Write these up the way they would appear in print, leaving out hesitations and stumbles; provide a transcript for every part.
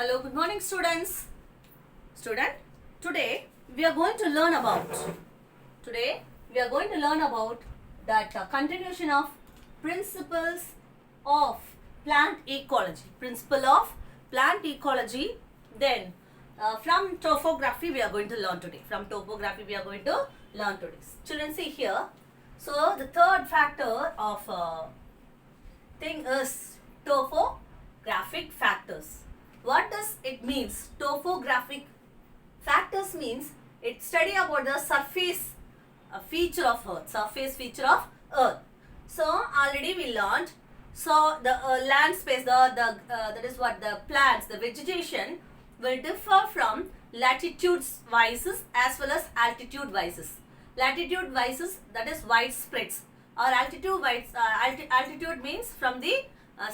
Hello, good morning students. Student, today we are going to learn about that continuation of principles of plant ecology. Principle of plant ecology. Then from topography we are going to learn today. Children, see here. So the third factor of thing is topographic factors. What does it means? Topographic factors means it study about the surface feature of earth. So already we learned. So the land space, that is what the plants, the vegetation will differ from latitudes vices as well as altitude vices. Latitude vices, that is widespreads, or altitude means from the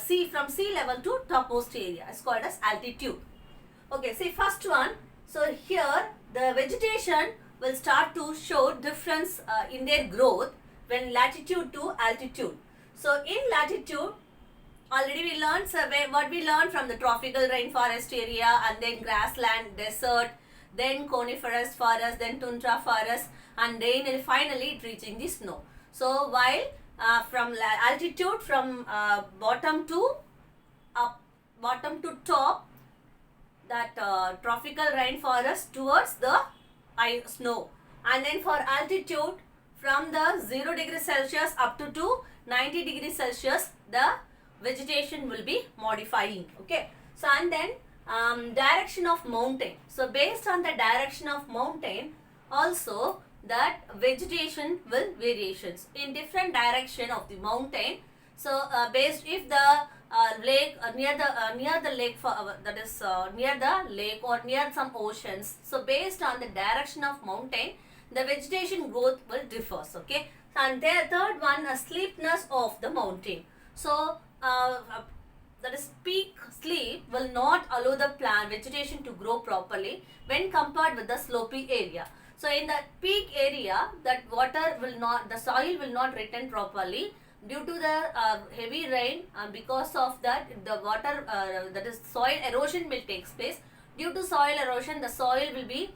sea level to topmost area is called as altitude. Okay, see first one. So here the vegetation will start to show difference in their growth when latitude to altitude. So in latitude, already we learned what we learned from the tropical rainforest area, and then grassland, desert, then coniferous forest, then tundra forest, and then finally reaching the snow. So while from altitude, from bottom to top, that tropical rainforest towards the snow, and then for altitude from the 0 degree Celsius up to 90 degree Celsius, the vegetation will be modifying. Okay, so and then direction of mountain. So based on the direction of mountain, also that vegetation will variations in different direction of the mountain. So based if the lake near the lake, that is near the lake or near some oceans, so based on the direction of mountain, the vegetation growth will differs. Okay, and the third one, steepness of the mountain. So that is peak slope will not allow the plant vegetation to grow properly when compared with the slopy area. So in the peak area, that the soil will not retain properly due to the heavy rain, and because of that the water, that is soil erosion will take place. Due to soil erosion, the soil will be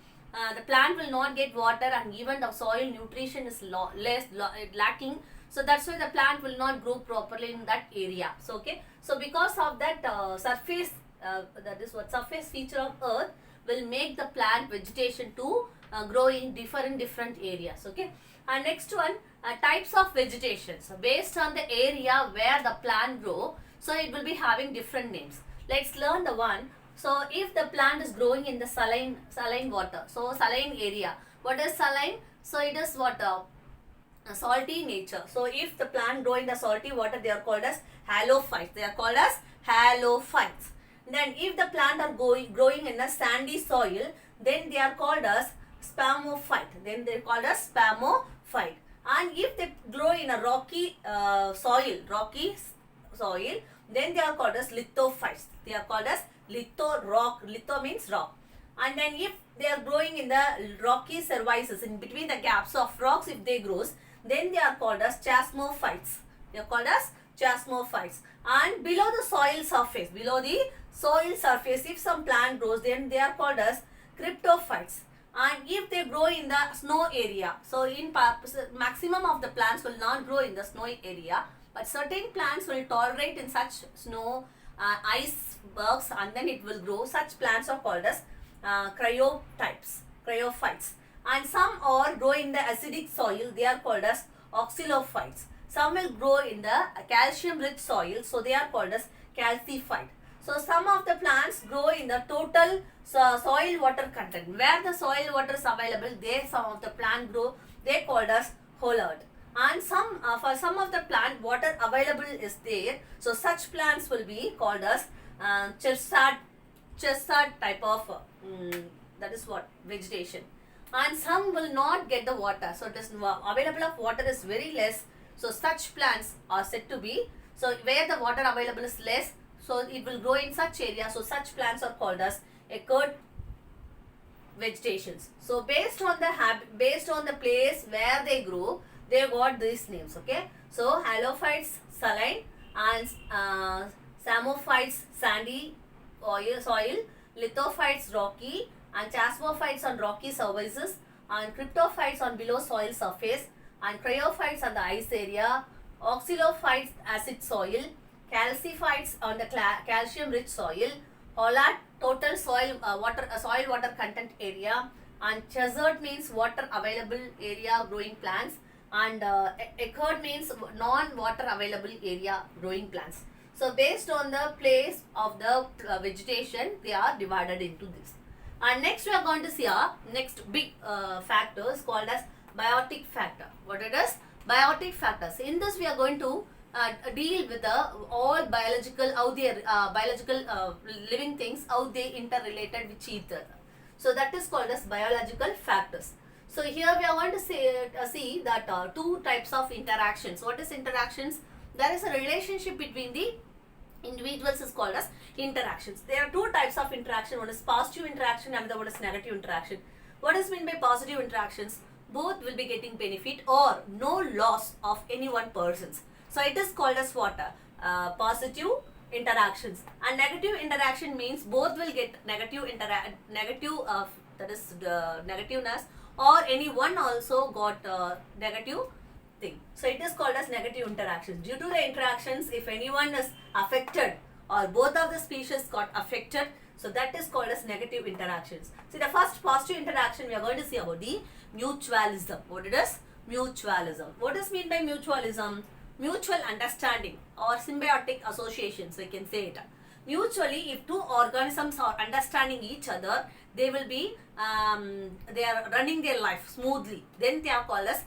the plant will not get water, and even the soil nutrition is lacking. So that's why the plant will not grow properly in that area. So okay, so because of that surface, that is what surface feature of earth will make the plant vegetation to grow in different areas. Okay, and next one, types of vegetation. So based on the area where the plant grow, so it will be having different names. Let's learn the one. So if the plant is growing in the saline water, so saline area. What is saline? So it is what salty nature. So if the plant grow in the salty water, they are called as halophytes. Then if the plant are growing in a sandy soil, then they are called as spamophyte. And if they grow in a rocky soil, then they are called as lithophytes. Litho means rock. And then if they are growing in the rocky surfaces, in between the gaps of rocks, if they grows, then they are called as chasmophytes. And below the soil surface, if some plant grows, then they are called as cryptophytes. And if they grow in the snow area, so in maximum of the plants will not grow in the snowy area, but certain plants will tolerate in such snow, icebergs, and then it will grow. Such plants are called as cryophytes. And some are grow in the acidic soil, they are called as oxalophytes. Some will grow in the calcium rich soil, so they are called as calciphyte. So some of the plants grow in the total soil water content. Where the soil water is available, there some of the plant grow, they called as hollard. And for some of the plant, water available is there, so such plants will be called as chestnut type of that is what vegetation. And some will not get the water, so it is available of water is very less, so such plants are said to be, so where the water available is less, so it will grow in such area, so such plants are called as ecart vegetations. So based on the place where they grow, they got these names. Okay, so halophytes saline, and samophytes sandy soil, lithophytes rocky, and chasmophytes on rocky surfaces, and cryptophytes on below soil surface, and cryophytes on the ice area, oxalophytes acid soil, calciphytes on the calcium rich soil, hollat total soil water content area, and chazard means water available area growing plants, and echard means non-water available area growing plants. So based on the place of the vegetation, they are divided into this. And next we are going to see our next big factors called as biotic factor. What it is? Biotic factors. In this we are going to deal with the all biological, how they biological living things, how they interrelated with each other. So that is called as biological factors. So here we are going to see that two types of interactions. What is interactions? There is a relationship between the individuals is called as interactions. There are two types of interaction. One is positive interaction and the other one is negative interaction. What is meant by positive interactions? Both will be getting benefit or no loss of any one person's. So it is called as what? Positive interactions. And negative interaction means both will get negative that is the negativeness, or any one also got negative thing. So it is called as negative interactions. Due to the interactions, if anyone is affected or both of the species got affected, so that is called as negative interactions. See, the first positive interaction we are going to see about the mutualism. What it is? Mutualism. What is meant by mutualism? Mutual understanding or symbiotic associations, we can say it. Mutually, if two organisms are understanding each other, they will be they are running their life smoothly, then they are called as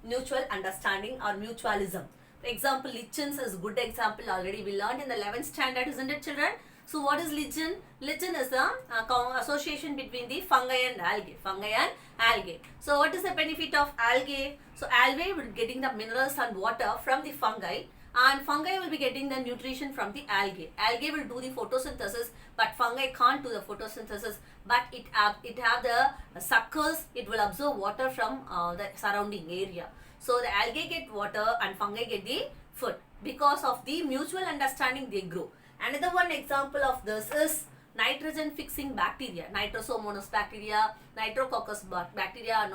mutual understanding or mutualism. For example, lichens is a good example. Already we learned in the 11th standard, isn't it, children? So what is lichen? Lichen is the association between the fungi and algae. Fungi and algae. So what is the benefit of algae? So algae will be getting the minerals and water from the fungi, and fungi will be getting the nutrition from the algae. Algae will do the photosynthesis, but fungi can't do the photosynthesis, but it have the suckers. It will absorb water from the surrounding area. So the algae get water and fungi get the food. Because of the mutual understanding, they grow. Another one example of this is nitrogen fixing bacteria, Nitrosomonas bacteria, Nitrococcus bacteria.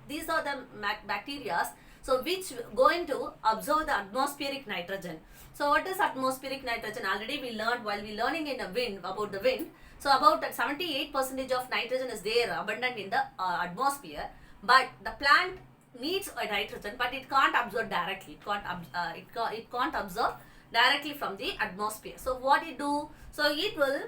These are the bacteria, so which going to absorb the atmospheric nitrogen. So what is atmospheric nitrogen? Already we learned while we learning in a wind about the wind. So about 78% of nitrogen is there abundant in the atmosphere, but the plant needs a nitrogen, but it can't absorb directly. It can't absorb directly from the atmosphere. So what it do? So it will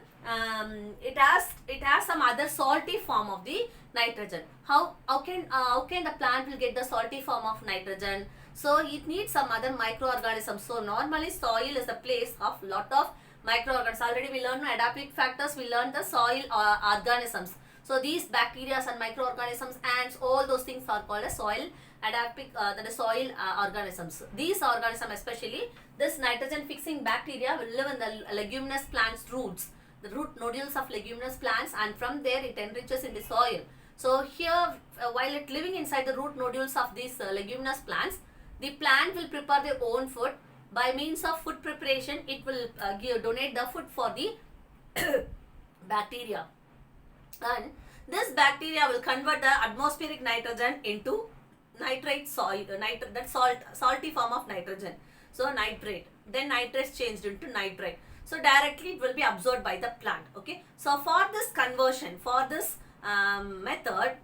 it has some other salty form of the nitrogen. How can the plant will get the salty form of nitrogen? So it needs some other microorganisms. So normally soil is the place of lot of microorganisms. Already we learned adaptive factors. We learned the soil organisms. So these bacteria and microorganisms, ants, all those things are called as soil adaptive, that is soil organisms. These organisms, especially this nitrogen fixing bacteria, will live in the leguminous plants roots, the root nodules of leguminous plants, and from there it enriches in the soil. So here while it living inside the root nodules of these leguminous plants, the plant will prepare their own food. By means of food preparation, it will donate the food for the bacteria, and this bacteria will convert the atmospheric nitrogen into nitrate soil, that salty form of nitrogen. So nitrate, then nitrates changed into nitrite. So directly it will be absorbed by the plant. Okay. So for this conversion, for this method,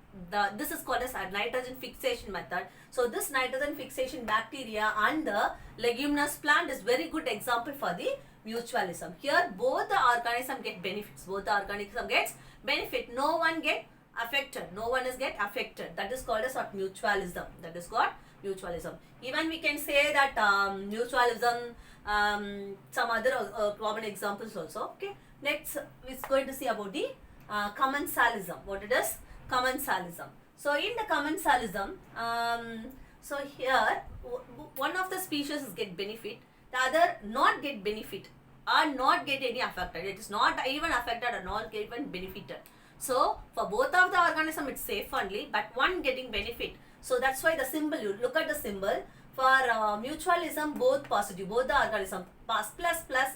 this is called as a nitrogen fixation method. So this nitrogen fixation bacteria and the leguminous plant is very good example for the mutualism. Here both the organism get benefits. Both the organism gets benefit. No one get affected. No one is get affected. That is called as what? Mutualism. That is called mutualism. Even we can say that mutualism, some other common examples also. Okay. Next is going to see about the commensalism. What it is? Commensalism. So in the commensalism, so here one of the species get benefit, the other not get benefit or not get any affected. It is not even affected or not even benefited. So for both of the organism it's safe only, but one getting benefit. So that's why the symbol, you look at the symbol for mutualism, both positive, both the organism. Plus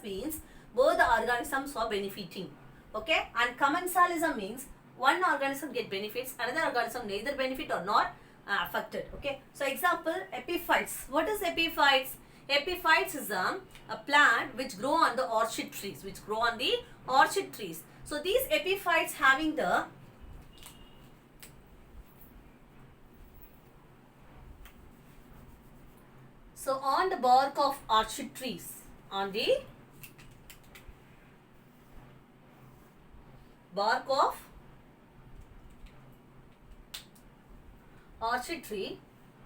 means both the organisms are benefiting. Okay, and commensalism means one organism get benefits, another organism neither benefit or not affected. Okay, so example, epiphytes. What is epiphytes? Epiphytes is a plant which grow on the orchid trees, So these epiphytes having the on the bark of orchid trees, on the bark of orchid tree.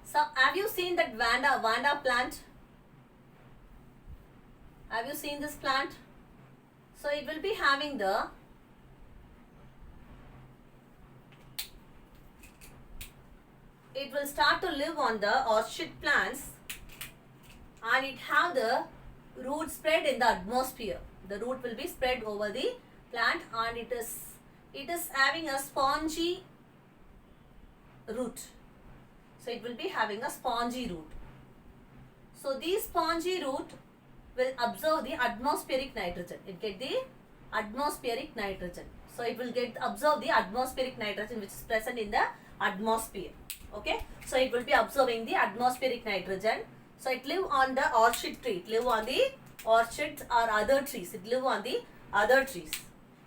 So have you seen that vanda plant? Have you seen this plant? So it will be having the it will start to live on the orchid plants, and it have the root spread in the atmosphere. The root will be spread over the plant, and it is having a spongy root. So it will be having a spongy root. So these spongy root will absorb the atmospheric nitrogen. It get the atmospheric nitrogen. So it will absorb the atmospheric nitrogen which is present in the atmosphere. Okay. So it will be absorbing the atmospheric nitrogen. So it live on the orchid tree. It live on the orchids or other trees. It live on the other trees.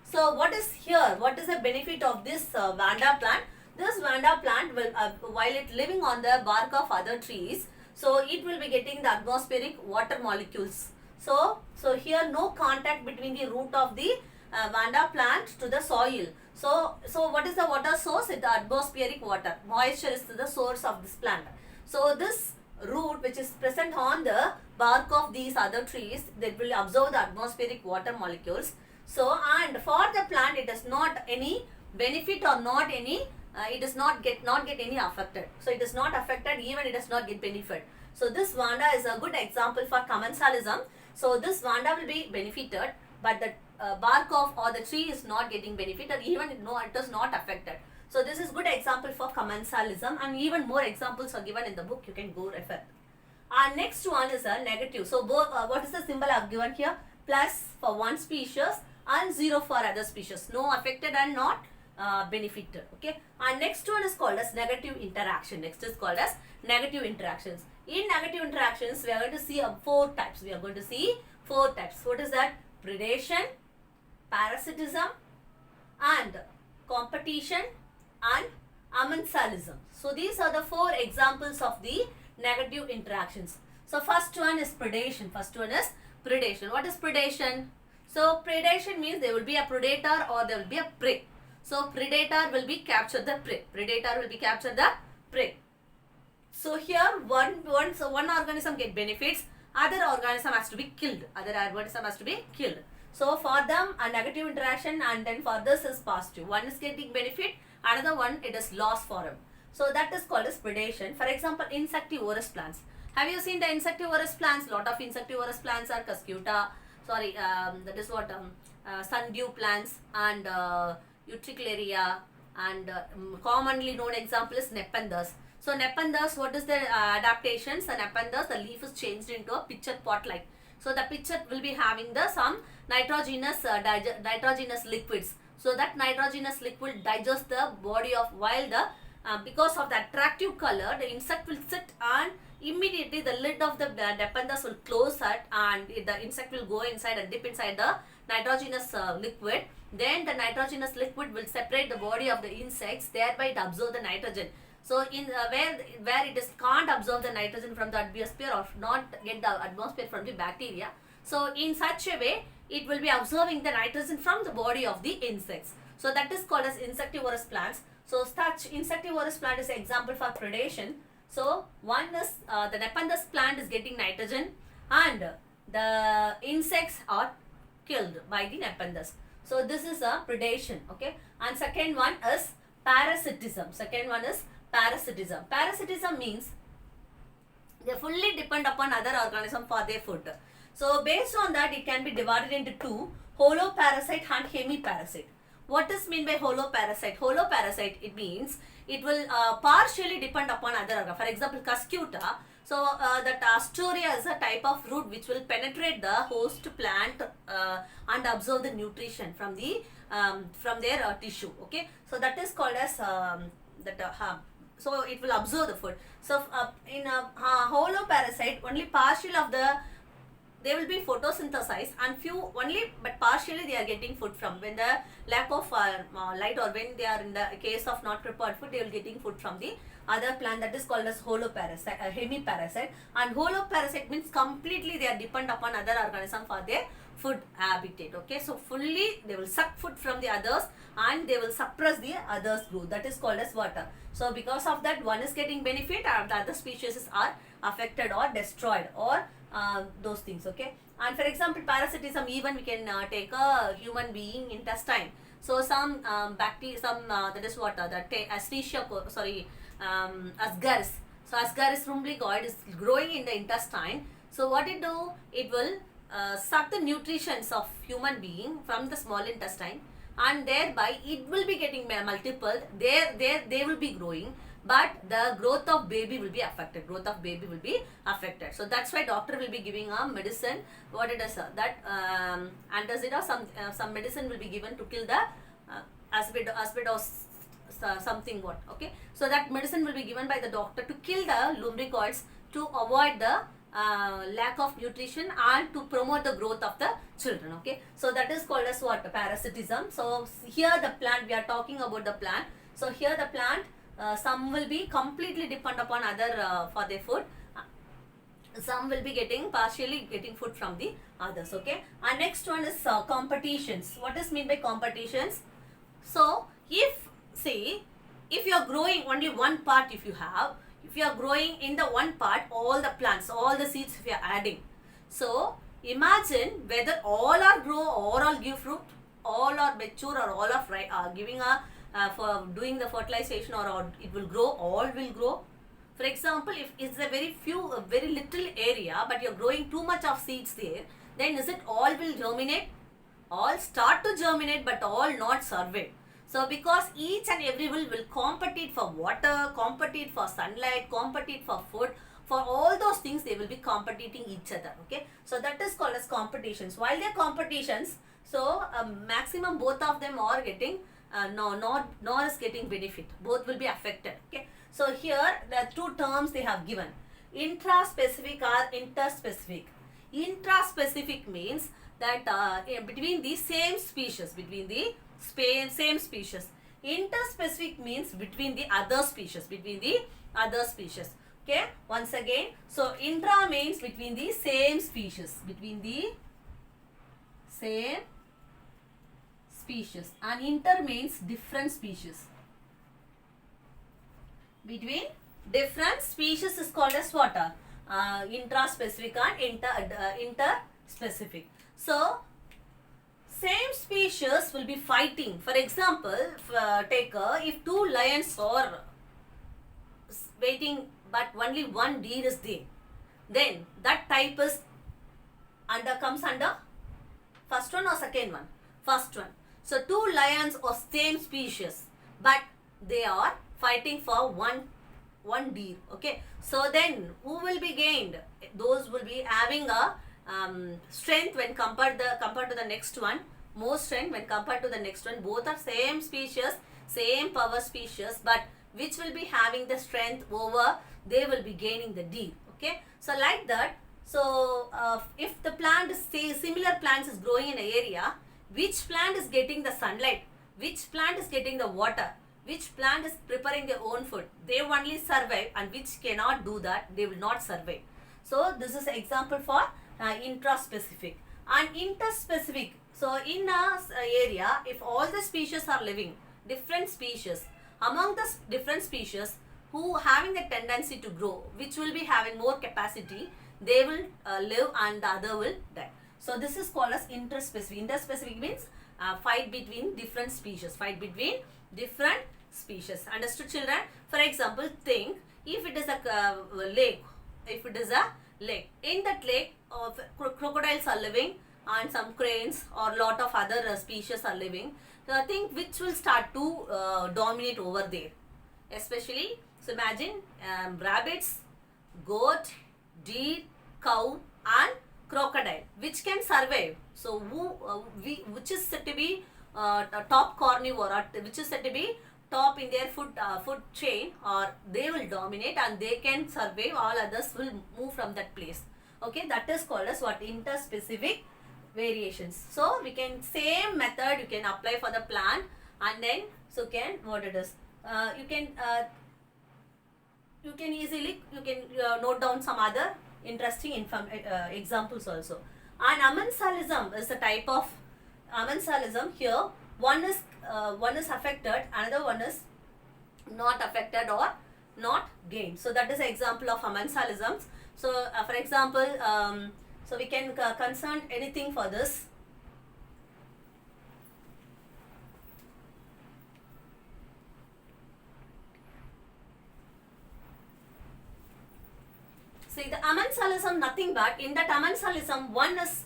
So what is here? What is the benefit of this vanda plant? This vanda plant will, while it living on the bark of other trees, so it will be getting the atmospheric water molecules. So here no contact between the root of the vanda plant to the soil. So what is the water source? It's the atmospheric water. Moisture is the source of this plant. So this root which is present on the bark of these other trees, that will absorb the atmospheric water molecules. So and for the plant it does not any benefit or not any it does not get any affected. So it is not affected, even it does not get benefit. So this vanda is a good example for commensalism. So this vanda will be benefited, but the bark of or the tree is not getting benefited, even it is not affected. So this is good example for commensalism, and even more examples are given in the book. You can go refer. Our next one is a negative. So both what is the symbol I have given here? Plus for one species and 0 for other species. No affected and not benefited. Okay. And next one is called as negative interaction. Next is called as negative interactions. In negative interactions, we are going to see 4 types. What is that? Predation, parasitism, and competition, and amensalism. So these are the 4 examples of the negative interactions. So first one is predation. What is predation? So predation means there will be a predator or there will be a prey. So predator will be capture the prey. So here one organism get benefits, other organism has to be killed. So for them a negative interaction, and then for this is positive. One is getting benefit, another one it is loss for him. So that is called as predation. For example, insectivorous plants. Have you seen the insectivorous plants? Lot of insectivorous plants are Cuscuta. That is what sundew plants and Utricularia, and commonly known example is Nepenthes. So Nepenthes, what is the adaptations? The Nepenthes, the leaf is changed into a pitcher pot like. So the pitcher will be having some nitrogenous liquids. So that nitrogenous liquid digests the body of, while the because of the attractive color, the insect will sit, and immediately the lid of the Nepenthes will close at, and the insect will go inside and dip inside the nitrogenous liquid. Then the nitrogenous liquid will separate the body of the insects, thereby it absorb the nitrogen. So in where it is can't absorb the nitrogen from the atmosphere or not get the atmosphere from the bacteria. So in such a way, it will be absorbing the nitrogen from the body of the insects. So that is called as insectivorous plants. So such insectivorous plant is an example for predation. So one is the Nepenthes plant is getting nitrogen, and the insects are killed by the Nepenthes. So this is a predation. Okay. And second one is parasitism. Parasitism means they fully depend upon other organism for their food. So based on that, it can be divided into 2: holoparasite and hemiparasite. What is mean by holoparasite? Holoparasite, it means it will partially depend upon other organ. For example, Cuscuta So that Astoria is a type of root which will penetrate the host plant and absorb the nutrition from their tissue. Okay, so that is called as that so it will absorb the food. So in a hollow parasite, only partial of the they will be photosynthesized and few only, but partially they are getting food from when the lack of light, or when they are in the case of not prepared food, they will getting food from the other plant. That is called as holoparasite, hemiparasite. And holoparasite means completely they are depend upon other organism for their food habitat. Okay, so fully they will suck food from the others and they will suppress the others growth. That is called as water. So because of that, one is getting benefit and the other species are affected or destroyed, or those things. Okay, and for example parasitism, even we can take a human being intestine. So some bacteria, some that is what that Escherichia ascaris. So ascaris rumbligoid is growing in the intestine. So what it do, it will suck the nutritions of human being from the small intestine, and thereby it will be getting multiple, they will be growing, but the growth of baby will be affected. So that's why doctor will be giving a medicine. What it is that antacid or some medicine will be given to kill the asbestos something what. Okay, so that medicine will be given by the doctor to kill the lumbricoids, to avoid the lack of nutrition and to promote the growth of the children. Okay, so that is called as what, parasitism. So here the plant, we are talking about the plant. So here the plant, some will be completely depend upon other for their food, some will be partially getting food from the others. Okay, and next one is competitions. What is mean by competitions? So if you are growing only one part, if you are growing in the one part, all the plants, all the seeds we are adding, so imagine whether all are grow, all are give fruit, all are mature, or all are giving a for doing the fertilization, or it will grow, all will grow. For example, if it's a very little area, but you're growing too much of seeds there, then is it all will germinate? All start to germinate, but all not survive. So because each and every will compete for water, compete for sunlight, compete for food, for all those things they will be competing each other. Okay, so that is called as competitions. While they're competitions, so maximum both of them are getting nor is getting benefit, both will be affected. Okay, so here the two terms they have given, intraspecific or interspecific. Intraspecific means that between the same species, interspecific means between the other species, okay, once again, so intra means between the same species, and inter means different species. Between different species is called as what? Intraspecific and interspecific. So same species will be fighting. For example, if two lions are waiting, but only one deer is there, then that type is comes under first one or second one? First one. So two lions are same species, but they are fighting for one deer. Okay, so then who will be gained? Those will be having a strength when compared to the next one, more strength when compared to the next one. Both are same species, same power species, but which will be having the strength over, they will be gaining the deer. Okay, so like that. So if the plant is, say, similar plants is growing in an area, which plant is getting the sunlight, which plant is getting the water, which plant is preparing their own food, they only survive, and which cannot do that, they will not survive. So this is an example for intraspecific. And interspecific, so in a area, if all the species are living, different species, among the different species who having the tendency to grow, which will be having more capacity, they will live and the other will die. So this is called as interspecific. Interspecific means fight between different species. Understood, children? For example, think if it is a lake. In that lake, crocodiles are living and some cranes or lot of other species are living. So I think which will start to dominate over there. Especially, so imagine rabbits, goat, deer, cow and crocodile, which can survive. So which is said to be a top carnivore, or which is said to be top in their food chain, or they will dominate and they can survive, all others will move from that place. Okay, that is called as what? Interspecific variations. So we can, same method you can apply for the plant, and then so can what it is, you can easily note down some other interesting examples also. And amensalism is a type of amensalism. Here one is affected, another one is not affected or not gained. So that is an example of amensalisms. So for example, so we can concern anything for this. See, the amensalism, nothing but in that amensalism, one is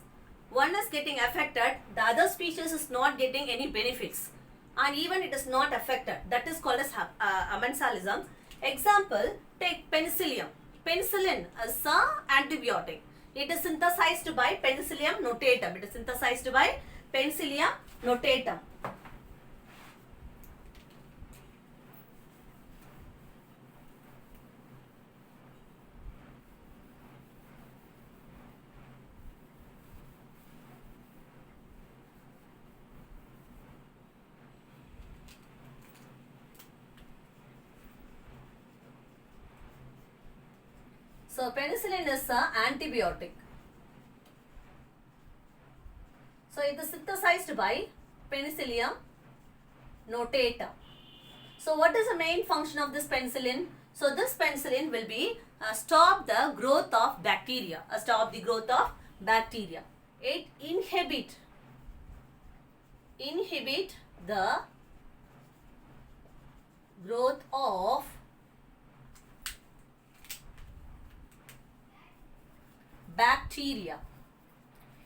getting affected, the other species is not getting any benefits, and even it is not affected. That is called as amensalism. Example, take penicillium. Penicillin is an antibiotic. It is synthesized by Penicillium notatum. It is synthesized by Penicillium notatum. So penicillin is an antibiotic. So it is synthesized by Penicillium notatum. So what is the main function of this penicillin? So this penicillin will be stop the growth of bacteria. Stop the growth of bacteria. It inhibit the growth of bacteria.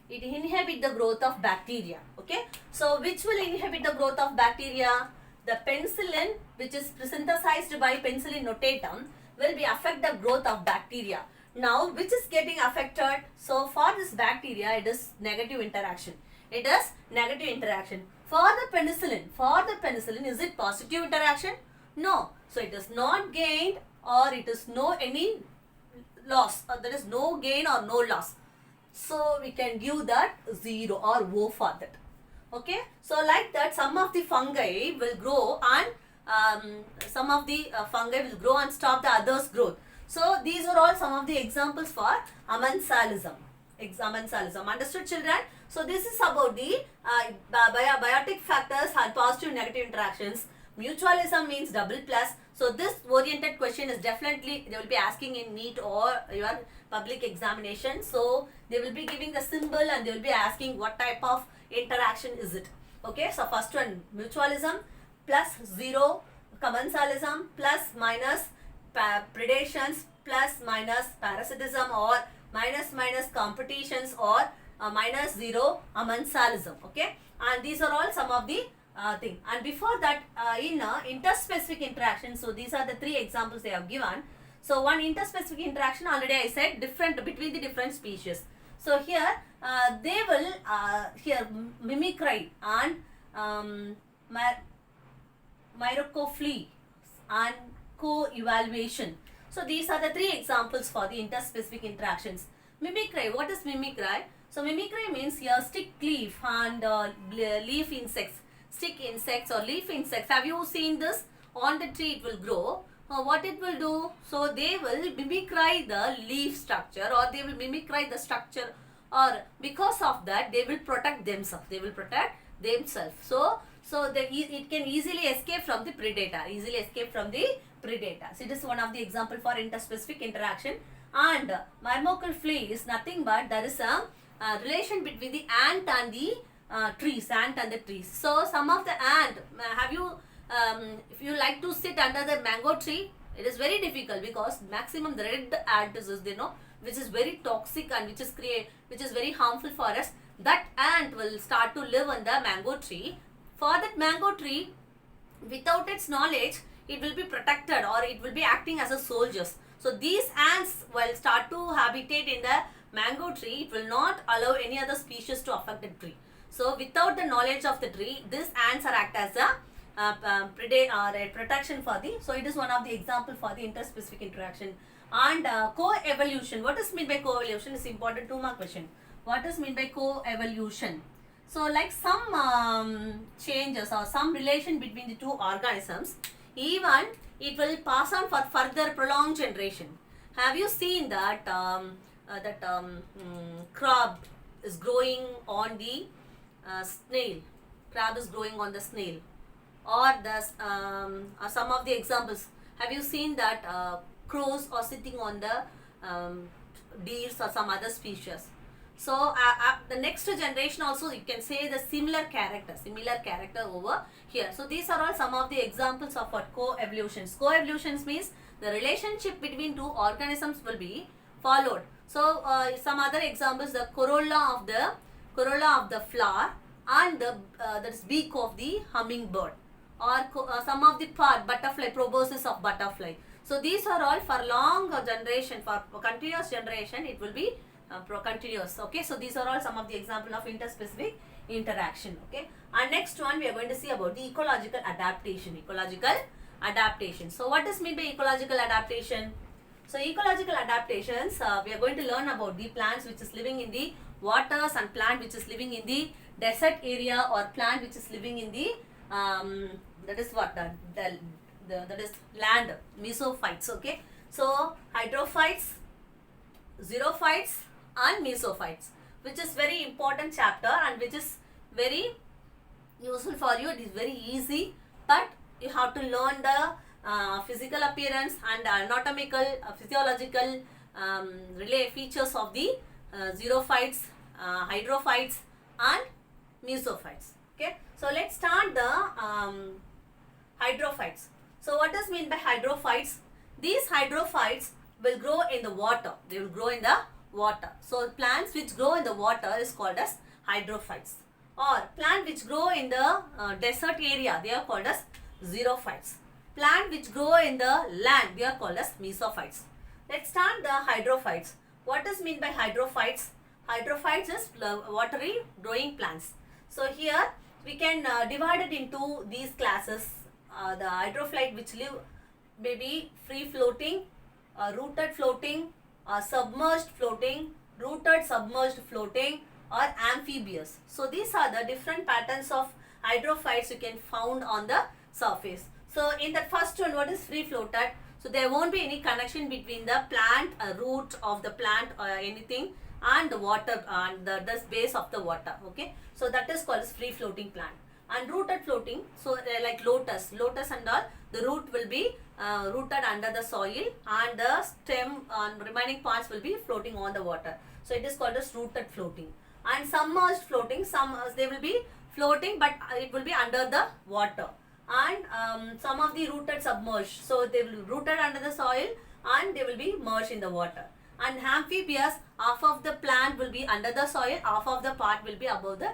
It inhibit the growth of bacteria. Okay. So which will inhibit the growth of bacteria? The penicillin, which is synthesized by Penicillium notatum, will be affect the growth of bacteria. Now which is getting affected? So for this bacteria, it is negative interaction. It is negative interaction. For the penicillin, is it positive interaction? No. So it is not gained, or it is no any loss, or there is no gain or no loss. So we can give that 0 or O for that. Okay. So like that, some of the fungi will grow, and some of the fungi will grow and stop the others' growth. So these are all some of the examples for amensalism. Understood, children? So this is about the biotic factors and positive negative interactions. Mutualism means double plus. So this oriented question is definitely, they will be asking in NEET or your public examination. So they will be giving the symbol and they will be asking what type of interaction is it. Okay, so first one, mutualism plus 0, commensalism plus minus predations plus minus parasitism, or minus competitions, or minus 0 amensalism. Okay, and these are all some of the thing. And before that, in interspecific interaction, so these are the 3 examples they have given. So one interspecific interaction, already I said, different between the different species. So here they will here mimicry and myricophily and co-evaluation. So these are the 3 examples for the interspecific interactions. Mimicry, what is mimicry? So mimicry means here stick leaf and leaf insects. Stick insects or leaf insects. Have you seen this? On the tree it will grow. What it will do? So they will mimicry the leaf structure, or they will mimicry the structure, or because of that they will protect themselves. So it can easily escape from the predator. So it is one of the example for interspecific interaction. And myrmecal flea is nothing but there is a relation between the ant and the trees. So some of the ant, have you if you like to sit under the mango tree, it is very difficult because maximum the red ant is which is very toxic and which is very harmful for us. That ant will start to live on the mango tree. For that mango tree, without its knowledge, it will be protected, or it will be acting as a soldiers. So these ants will start to habitate in the mango tree. It will not allow any other species to affect the tree. So without the knowledge of the tree, these ants are act as a predator or a protection for the. So it is one of the example for the interspecific interaction. And co-evolution. What is meant by co-evolution is important 2 mark question. What is meant by co-evolution? So like some changes or some relation between the two organisms, even it will pass on for further prolonged generation. Have you seen that crab is growing on the snail? Crab is growing on the snail. Or some of the examples. Have you seen that crows are sitting on the deers or some other species? So the next generation also you can say the similar character over here. So these are all some of the examples of what co-evolutions. Co-evolutions means the relationship between two organisms will be followed. So some other examples, the corolla of the flower and the that is beak of the hummingbird, or some of the part butterfly, proboscis of butterfly. So these are all for long generation, for continuous generation it will be continuous. Okay, so these are all some of the example of interspecific interaction. Okay, and next one we are going to see about the ecological adaptation. So what is meant by ecological adaptation? So ecological adaptations, we are going to learn about the plants which is living in the waters and plant which is living in the desert area, or plant which is living in the that is what that is land, mesophytes. Okay, so hydrophytes, xerophytes and mesophytes, which is very important chapter and which is very useful for you. It is very easy, but you have to learn the physical appearance and anatomical, physiological features of the xerophytes, hydrophytes and mesophytes. Okay, so let's start the hydrophytes. So what does mean by hydrophytes? These hydrophytes will grow in the water. They will grow in the water. So plants which grow in the water is called as hydrophytes. Or plant which grow in the desert area, they are called as xerophytes. Plant which grow in the land, they are called as mesophytes. Let's start the hydrophytes. What does mean by hydrophytes? Hydrophytes is watery growing plants. So here we can divide it into these classes. The hydrophyte which live maybe free floating, rooted floating, submerged floating, rooted submerged floating, or amphibious. So these are the different patterns of hydrophytes you can found on the surface. So in the first one, what is free floated? So there won't be any connection between the plant, root of the plant or anything, and the water and the base of the water. Okay, so that is called as free floating plant. And rooted floating, so like lotus and all, the root will be rooted under the soil and the stem and remaining parts will be floating on the water. So it is called as rooted floating. And submerged floating, they will be floating but it will be under the water. And some of the rooted submerged, so they will be rooted under the soil and they will be merged in the water. And amphibious, half of the plant will be under the soil, half of the part will be above the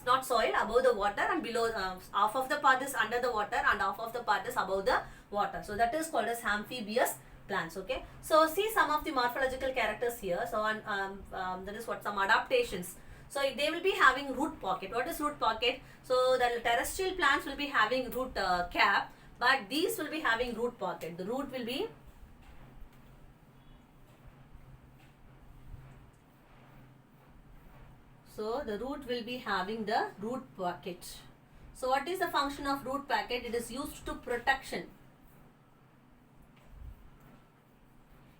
not soil, above the water, and below half of the part is under the water and half of the part is above the water. So that is called as amphibious plants. Okay, so see some of the morphological characters here. So that is what some adaptations. So they will be having root pocket. What is root pocket? So the terrestrial plants will be having root cap, but these will be having root pocket. The root will be having the root pocket. So what is the function of root pocket? It is used to protection.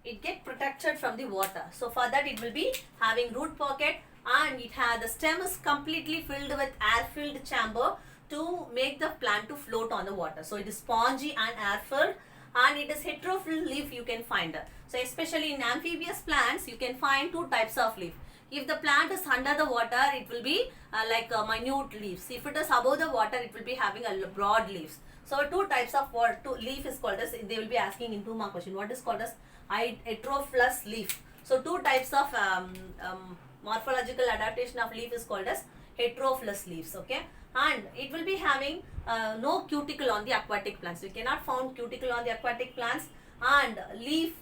It get protected from the water. So for that it will be having root pocket, and it has the stem is completely filled with air filled chamber to make the plant to float on the water. So it is spongy and air filled, and it is heterophyll leaf you can find. So especially in amphibious plants you can find two types of leaf. If the plant is under the water, it will be like minute leaves. If it is above the water, it will be having a broad leaves. So two types of leaf is called as, they will be asking in 2 mark question, what is called as heterophyllous leaf. So two types of morphological adaptation of leaf is called as heterophyllous leaves. Okay, and it will be having no cuticle on the aquatic plants. You cannot find cuticle on the aquatic plants, and leaf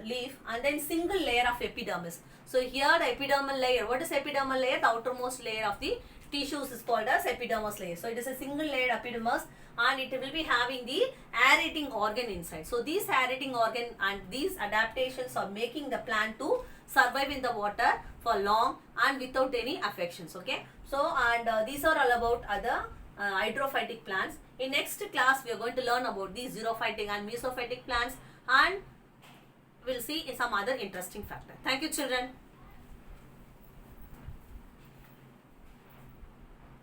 leaf, and then single layer of epidermis. So here the epidermal layer, what is epidermal layer? The outermost layer of the tissues is called as epidermis layer. So it is a single layer epidermis, and it will be having the aerating organ inside. So these aerating organ and these adaptations are making the plant to survive in the water for long and without any affections. Okay. So and these are all about other hydrophytic plants. In next class we are going to learn about these xerophytic and mesophytic plants, and we'll see some other interesting factor. Thank you, children.